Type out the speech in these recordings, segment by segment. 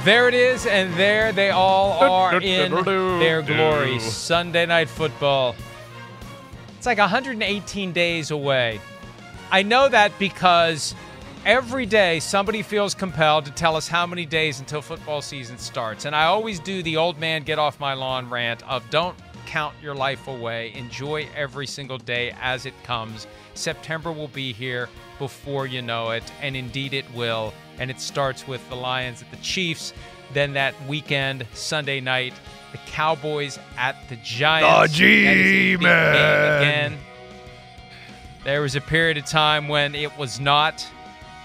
There it is, and there they all are in their glory. Sunday Night Football. It's like 118 days away. I know that because every day somebody feels compelled to tell us how many days until football season starts. And I always do the old man get off my lawn rant of don't count your life away. Enjoy every single day as it comes. September will be here before you know it, and indeed it will. And it starts with the Lions at the Chiefs. Then that weekend, Sunday night, the Cowboys at the Giants. The G-Man. Again. There was a period of time when it was not.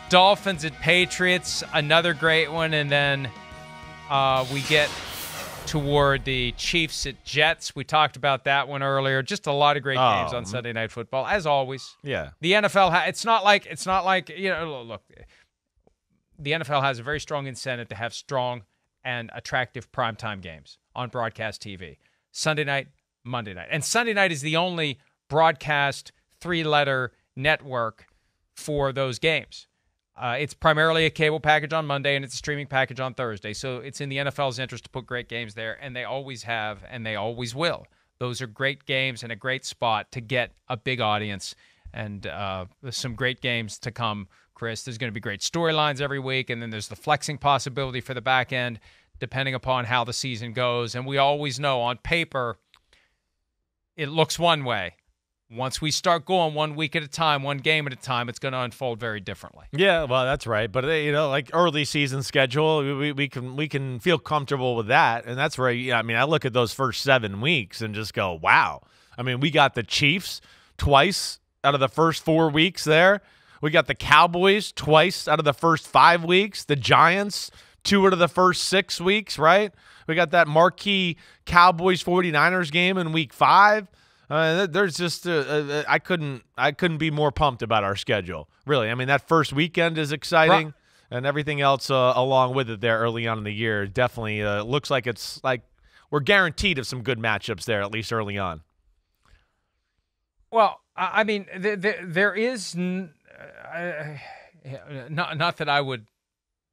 Dolphins at Patriots, another great one. And then we get toward the Chiefs at Jets. We talked about that one earlier. Just a lot of great games on Sunday Night Football, as always. Yeah. The NFL, it's not like, look, the NFL has a very strong incentive to have strong and attractive primetime games on broadcast TV. Sunday night, Monday night. And Sunday night is the only broadcast three-letter network for those games. It's primarily a cable package on Monday, and it's a streaming package on Thursday. So it's in the NFL's interest to put great games there, and they always have, and they always will. Those are great games and a great spot to get a big audience, and there's some great games to come, Chris. There's going to be great storylines every week, and then there's the flexing possibility for the back end, depending upon how the season goes. And we always know on paper, it looks one way. Once we start going 1 week at a time, one game at a time, it's going to unfold very differently. Yeah, well, that's right. But like early season schedule, we can feel comfortable with that, and that's where I look at those first 7 weeks and just go, wow. I mean, we got the Chiefs twice out of the first 4 weeks there. We got the Cowboys twice out of the first 5 weeks. The Giants 2 out of the first 6 weeks, right? We got that marquee Cowboys 49ers game in week 5. There's just I couldn't be more pumped about our schedule. Really, I mean that first weekend is exciting, and everything else along with it there early on in the year definitely looks like it's like we're guaranteed of some good matchups there at least early on. Well, I mean there is not that I would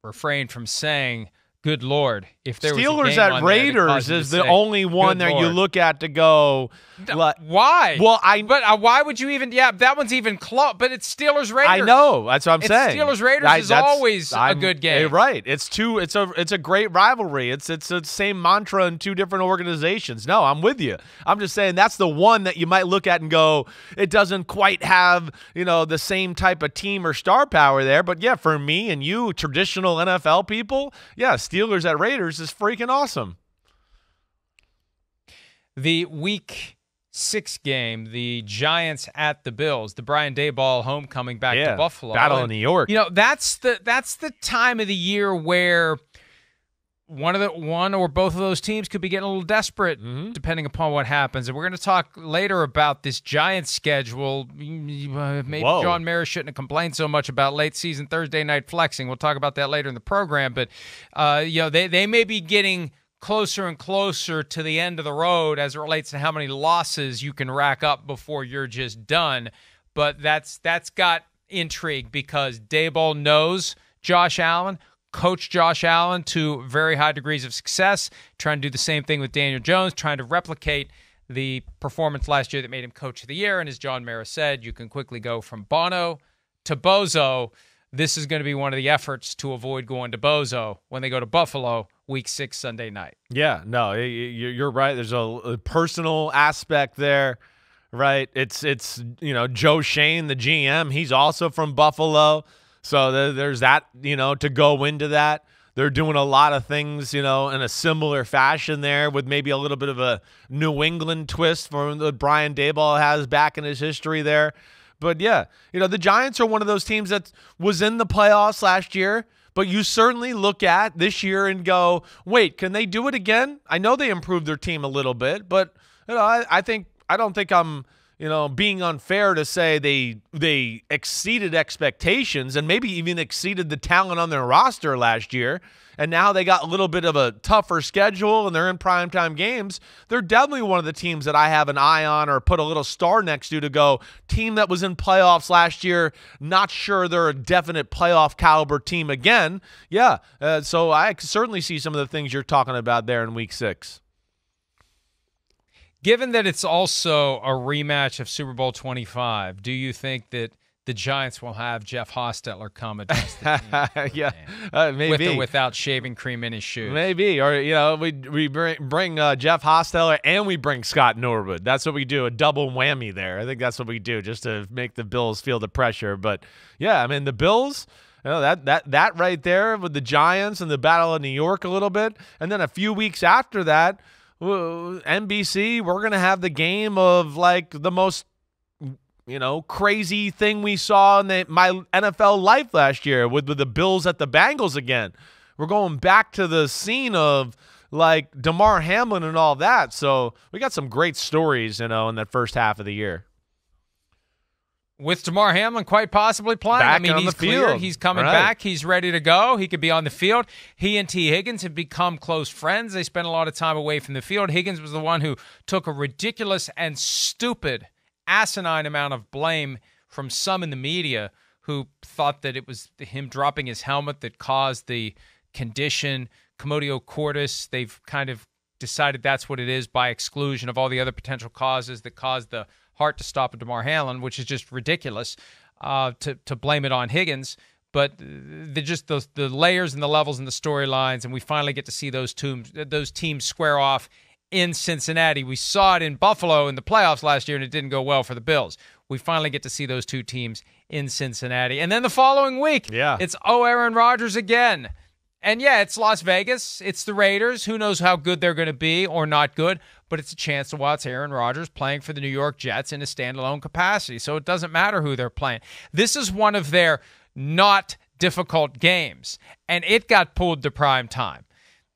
refrain from saying. Good Lord! If there Steelers was a game at on Raiders there is the only one that you look at to go. Why? Well, but why would you even? Yeah, that one's even close. But it's Steelers Raiders. I know. That's what I'm saying. Steelers Raiders is always a good game. Right. It's a great rivalry. It's the same mantra in two different organizations. No, I'm with you. I'm just saying that's the one that you might look at and go, it doesn't quite have the same type of team or star power there. But yeah, for me and you, traditional NFL people, yeah. Steelers at Raiders is freaking awesome. The Week 6 game, the Giants at the Bills, the Brian Daboll homecoming back to Buffalo. Battle in New York. That's the time of the year where one or both of those teams could be getting a little desperate depending upon what happens. And we're going to talk later about this Giants schedule. Maybe John Mara shouldn't have complained so much about late season Thursday night flexing. We'll talk about that later in the program. But they may be getting closer and closer to the end of the road as it relates to how many losses you can rack up before you're just done. But that's got intrigue because Daboll knows Josh Allen, coach Josh Allen to very high degrees of success, trying to do the same thing with Daniel Jones, trying to replicate the performance last year that made him coach of the year. And as John Mara said, you can quickly go from Bono to Bozo. This is going to be one of the efforts to avoid going to Bozo when they go to Buffalo Week 6 Sunday night. Yeah, no, you're right. There's a personal aspect there, right? It's Joe Shane, the GM. He's also from Buffalo. So there's that, to go into that. They're doing a lot of things, in a similar fashion there with maybe a little bit of a New England twist from what Brian Daboll has back in his history there. But, yeah, the Giants are one of those teams that was in the playoffs last year, but you certainly look at this year and go, wait, can they do it again? I know they improved their team a little bit, but I don't think I'm being unfair to say they exceeded expectations and maybe even exceeded the talent on their roster last year, and now they got a little bit of a tougher schedule and they're in primetime games. They're definitely one of the teams that I have an eye on or put a little star next to go, team that was in playoffs last year, not sure they're a definite playoff caliber team again. Yeah, so I certainly see some of the things you're talking about there in Week 6. Given that it's also a rematch of Super Bowl 25, do you think that the Giants will have Jeff Hostetler come address the team? Yeah, maybe. With or without shaving cream in his shoes. Maybe. Or, we bring Jeff Hostetler and we bring Scott Norwood. That's what we do, a double whammy there. I think that's what we do just to make the Bills feel the pressure. But, yeah, I mean, the Bills – that right there with the Giants and the Battle of New York a little bit. And then a few weeks after that, NBC, we're going to have the game of like the most, crazy thing we saw in my NFL life last year with the Bills at the Bengals again. We're going back to the scene of like Damar Hamlin and all that. So we got some great stories, in that first half of the year. With Damar Hamlin quite possibly playing. He's clear. He's coming back. He's ready to go. He could be on the field. He and T. Higgins have become close friends. They spent a lot of time away from the field. Higgins was the one who took a ridiculous and stupid, asinine amount of blame from some in the media who thought that it was him dropping his helmet that caused the condition, commotio cordis. They've kind of decided that's what it is by exclusion of all the other potential causes that caused the heart to stop at Damar Hamlin, which is just ridiculous to blame it on Higgins. But the layers and the levels and the storylines, and we finally get to see those teams square off in Cincinnati. We saw it in Buffalo in the playoffs last year, and it didn't go well for the Bills. We finally get to see those two teams in Cincinnati. And then the following week, it's Aaron Rodgers again. And, yeah, it's Las Vegas. It's the Raiders. Who knows how good they're going to be or not good, but it's a chance to watch Aaron Rodgers playing for the New York Jets in a standalone capacity. So it doesn't matter who they're playing. This is one of their not difficult games, and it got pulled to prime time.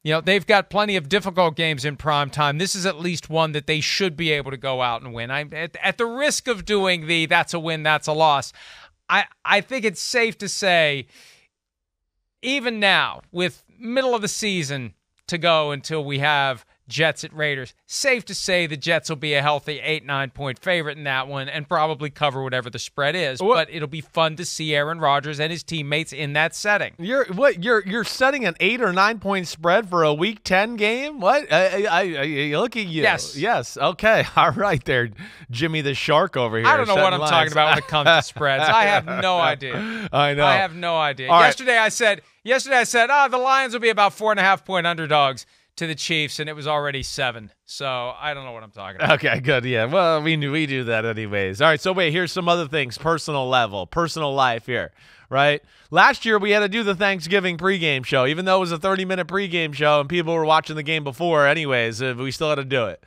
They've got plenty of difficult games in prime time. This is at least one that they should be able to go out and win. At the risk of doing that's a win, that's a loss, I think it's safe to say, even now, with middle of the season to go until we have Jets at Raiders, safe to say the Jets will be a healthy 8-9 point favorite in that one and probably cover whatever the spread is. But it'll be fun to see Aaron Rodgers and his teammates in that setting. You're setting an 8 or 9 point spread for a Week 10 game? What? I look at you. Yes. Okay. All right, there, Jimmy the Shark over here. I don't know what I'm talking about when it comes to spreads. I have no idea. I know. I have no idea. All Yesterday I said, the Lions will be about 4.5 point underdogs to the Chiefs, and it was already 7. So I don't know what I'm talking about. Okay, good. Yeah, well, we do that anyways. All right, so wait, here's some other things, personal life here, right? Last year we had to do the Thanksgiving pregame show, even though it was a 30-minute pregame show and people were watching the game before anyways, we still had to do it.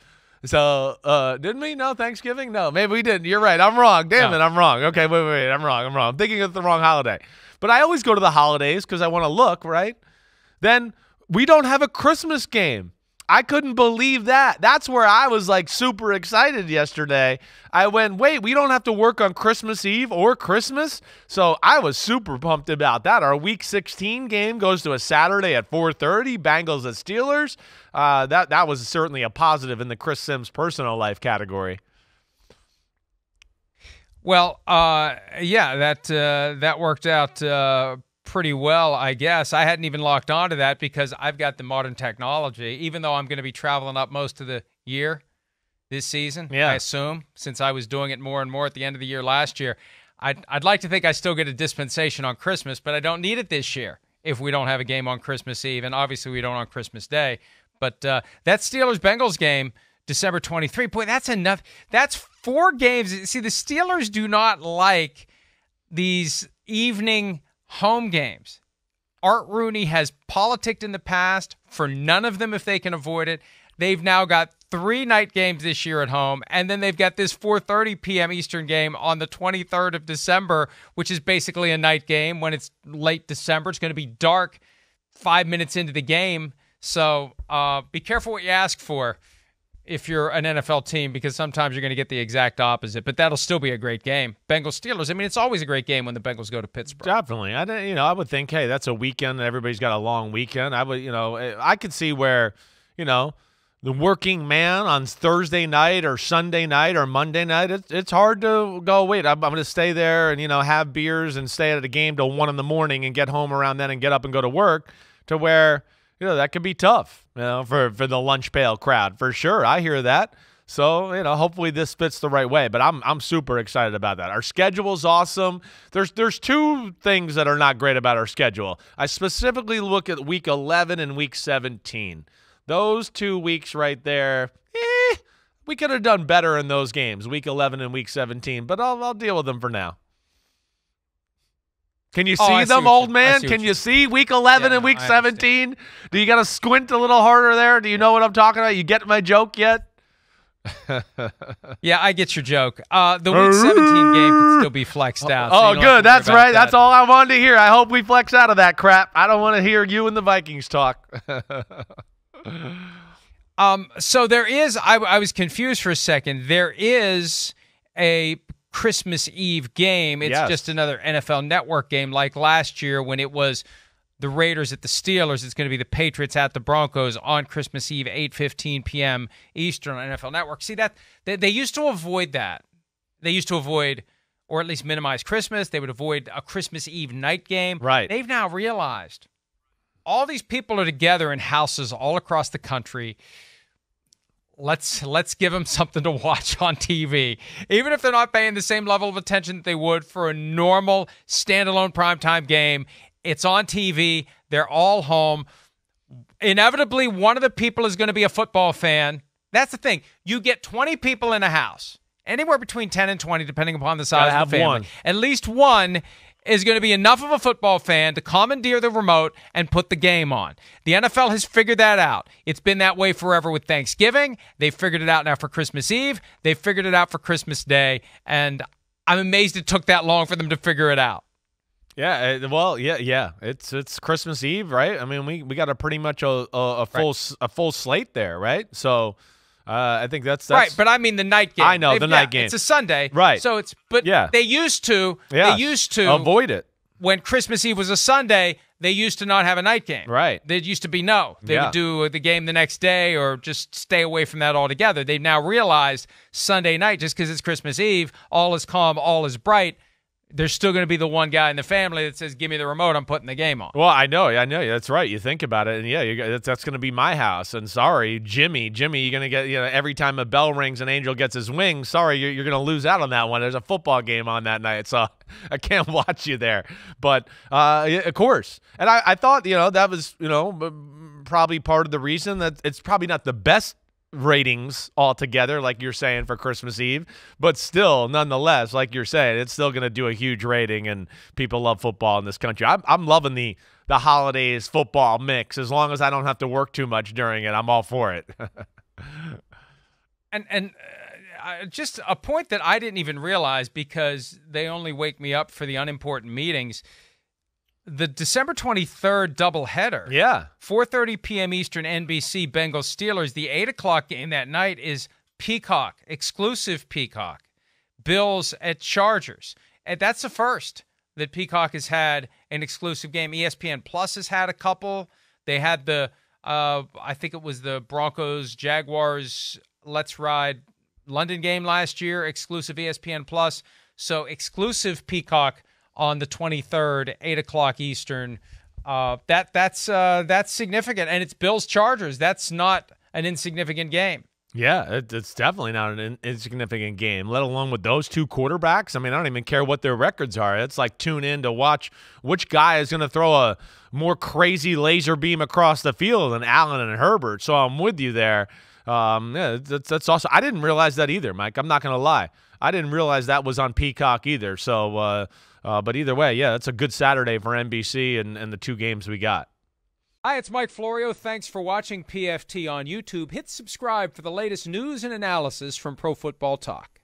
So, didn't we? No, Thanksgiving? No, maybe we didn't. You're right. I'm wrong. Damn it, I'm wrong. Okay, wait. I'm wrong. I'm thinking of the wrong holiday. But I always go to the holidays because I want to look, right? Then we don't have a Christmas game. I couldn't believe that. That's where I was like super excited yesterday. I went, wait, we don't have to work on Christmas Eve or Christmas? So I was super pumped about that. Our Week 16 game goes to a Saturday at 4:30, Bengals at Steelers. That was certainly a positive in the Chris Simms personal life category. Well, that worked out pretty well, I guess. I hadn't even locked onto that because I've got the modern technology, even though I'm going to be traveling up most of the year this season, I assume, since I was doing it more and more at the end of the year last year. I'd like to think I still get a dispensation on Christmas, but I don't need it this year if we don't have a game on Christmas Eve, and obviously we don't on Christmas Day. But that Steelers-Bengals game, December 23, boy, that's enough. That's 4 games. See, the Steelers do not like these evening home games. Art Rooney has politicked in the past for none of them if they can avoid it. They've now got 3 night games this year at home, and then they've got this 4:30 p.m. Eastern game on the 23rd of December, which is basically a night game. When it's late December, it's going to be dark 5 minutes into the game. So be careful what you ask for if you're an NFL team, because sometimes you're going to get the exact opposite, but that'll still be a great game. Bengals-Steelers, I mean, it's always a great game when the Bengals go to Pittsburgh. Definitely. I would think, hey, that's a weekend. Everybody's got a long weekend. I could see where, the working man on Thursday night or Sunday night or Monday night, it's hard to go, wait, I'm going to stay there and, have beers and stay at a game till 1 in the morning and get home around then and get up and go to work, to where, that could be tough, for the lunch pail crowd, for sure. I hear that. So, hopefully this fits the right way, but I'm super excited about that. Our schedule's awesome. There's two things that are not great about our schedule. I specifically look at week 11 and week 17. Those 2 weeks right there, we could have done better in those games, week 11 and week 17, but I'll deal with them for now. Can you see them, old man? Can you see week 11 and week 17? Do you got to squint a little harder there? Do you know what I'm talking about? You get my joke yet? Yeah, I get your joke. The week 17 game can still be flexed out. So good. That's right. That's all I wanted to hear. I hope we flex out of that crap. I don't want to hear you and the Vikings talk. So there is, I was confused for a second. There is a Christmas Eve game. It's just another NFL Network game like last year when it was the Raiders at the Steelers. It's going to be the Patriots at the Broncos on Christmas Eve, 8:15 p.m. Eastern on NFL Network. See, that they used to avoid that. They used to avoid, or at least minimize Christmas. They would avoid a Christmas Eve night game. Right. They've now realized all these people are together in houses all across the country. Let's give them something to watch on TV. Even if they're not paying the same level of attention that they would for a normal standalone primetime game, it's on TV. They're all home. Inevitably, one of the people is going to be a football fan. That's the thing. You get 20 people in a house, anywhere between 10 and 20, depending upon the size of the family. One. At least one is going to be enough of a football fan to commandeer the remote and put the game on. The NFL has figured that out. It's been that way forever with Thanksgiving. They've figured it out now for Christmas Eve. They've figured it out for Christmas Day. And I'm amazed it took that long for them to figure it out. Yeah, yeah. It's Christmas Eve, right? I mean, we got a pretty much a full slate there, right? So I think that's right. But I mean the night game. I know the night game. It's a Sunday, right? So they used to avoid it when Christmas Eve was a Sunday. They used to not have a night game, right? There used to be They would do the game the next day or just stay away from that altogether. They've now realized Sunday night, just because it's Christmas Eve, all is calm, all is bright. There's still going to be the one guy in the family that says, give me the remote, I'm putting the game on. Well, I know. That's right. You think about it, and that's going to be my house. And sorry, Jimmy, you're going to get, every time a bell rings, an angel gets his wings. Sorry, you're going to lose out on that one. There's a football game on that night, so I can't watch you there. But, of course. And I thought, that was, probably part of the reason that it's probably not the best ratings altogether, like you're saying, for Christmas Eve, but still, nonetheless, like you're saying, it's still going to do a huge rating, and people love football in this country. I'm loving the holidays football mix. As long as I don't have to work too much during it, I'm all for it. and just a point that I didn't even realize, because they only wake me up for the unimportant meetings. The December 23rd doubleheader, 4:30 p.m. Eastern, NBC, Bengals-Steelers. The 8 o'clock game that night is Peacock, exclusive Peacock. Bills at Chargers. And that's the first that Peacock has had an exclusive game. ESPN Plus has had a couple. They had the, I think it was the Broncos-Jaguars Let's Ride London game last year, exclusive ESPN Plus. So exclusive Peacock on the 23rd, 8 o'clock Eastern. That's significant. And it's Bills-Chargers. That's not an insignificant game. Yeah, it's definitely not an insignificant game, let alone with those two quarterbacks. I mean, I don't even care what their records are. It's like tune in to watch which guy is going to throw a more crazy laser beam across the field than Allen and Herbert. So I'm with you there. That's awesome. I didn't realize that either, Mike. I'm not going to lie. I didn't realize that was on Peacock either. So, but either way, yeah, it's a good Saturday for NBC and the two games we got. Hi, it's Mike Florio. Thanks for watching PFT on YouTube. Hit subscribe for the latest news and analysis from Pro Football Talk.